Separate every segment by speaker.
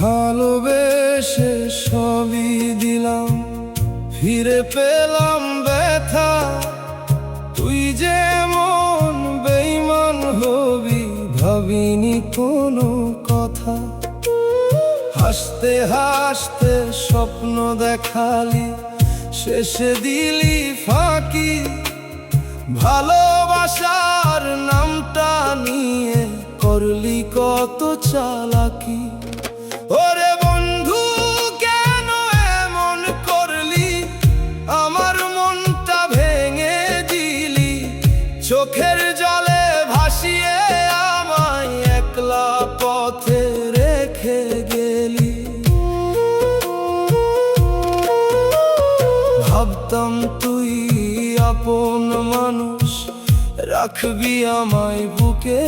Speaker 1: ভালোবেসে সবই দিলাম, ফিরে পেলাম ব্যথা। তুই যেমন বেঈমান হবি ভাবিনি কোনো কথা। হাসতে হাসতে স্বপ্ন দেখালি, শেষে দিলি ফাঁকি। ভালোবাসার নামটা নিয়ে করলি কত চালাকি। ওরে বন্ধু কেন এমন করলি, আমার মনটা ভেঙে দিলি। চোখের জলে ভাসিয়ে আমায় একলা পথে রেখে গেলি। ভাবতাম তুই আপন মানুষ, রাখবি আমায় বুকে।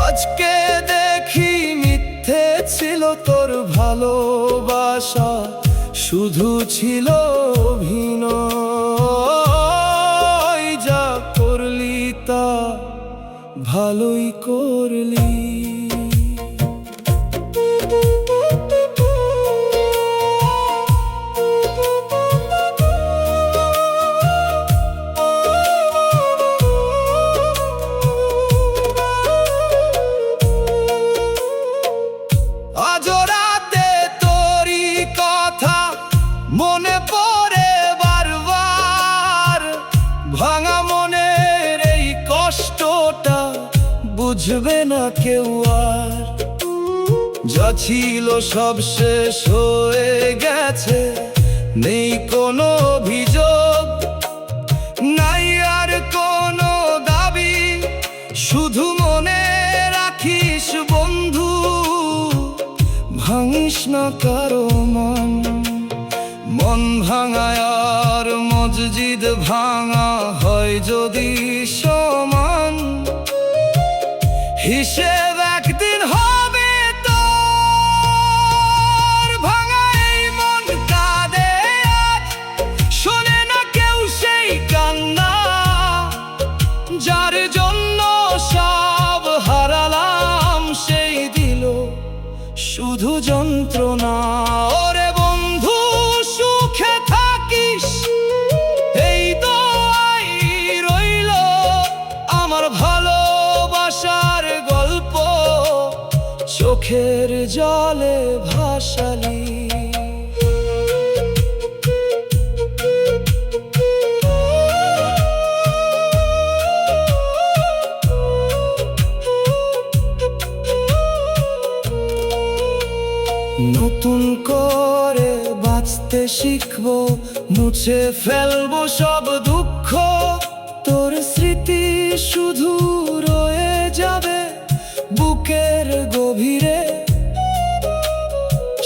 Speaker 1: আজকে দেখি মিথ্যে ছিল তোর ভালোবাসা, শুধু ছিল অভিনয়। যা করলি তা ভালোই করলি। মনে পড়ে বারবার, ভাঙা মনের এই কষ্টটা বুঝবে না কেউ আর। যা ছিল সব শেষ হয়ে গেছে, নেই কোনো অভিযোগ, নাই আর কোনো দাবি। শুধু মনে রাখিস বন্ধু, ভাঙিস না কারো মন। মন ভাঙায় আর মসজিদ ভাঙা হয় যদি সমান, হিসেব একদিন হবে তোর। ভাঙা এই মন কাঁদে আজ, শোনে না কেউ সেই কান্না। যার জন্য সব হারালাম, সেই দিল শুধু যন্ত্রণা। ওরে বন্ধু সুখে থাকিস, এই দোয়াই রইল। আমার ভালোবাসার গল্প চোখের জলে ভাসালি। নতুন করে বাঁচতে শিখবো, মুছে ফেলবো সব দুঃখ। তোর স্মৃতি শুধু রয়ে যাবে বুকের গভীরে।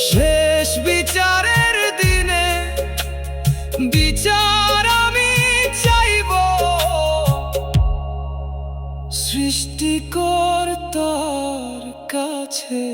Speaker 1: শেষ বিচারের দিনে বিচার আমি চাইবো, সৃষ্টিকর্তার কাছে।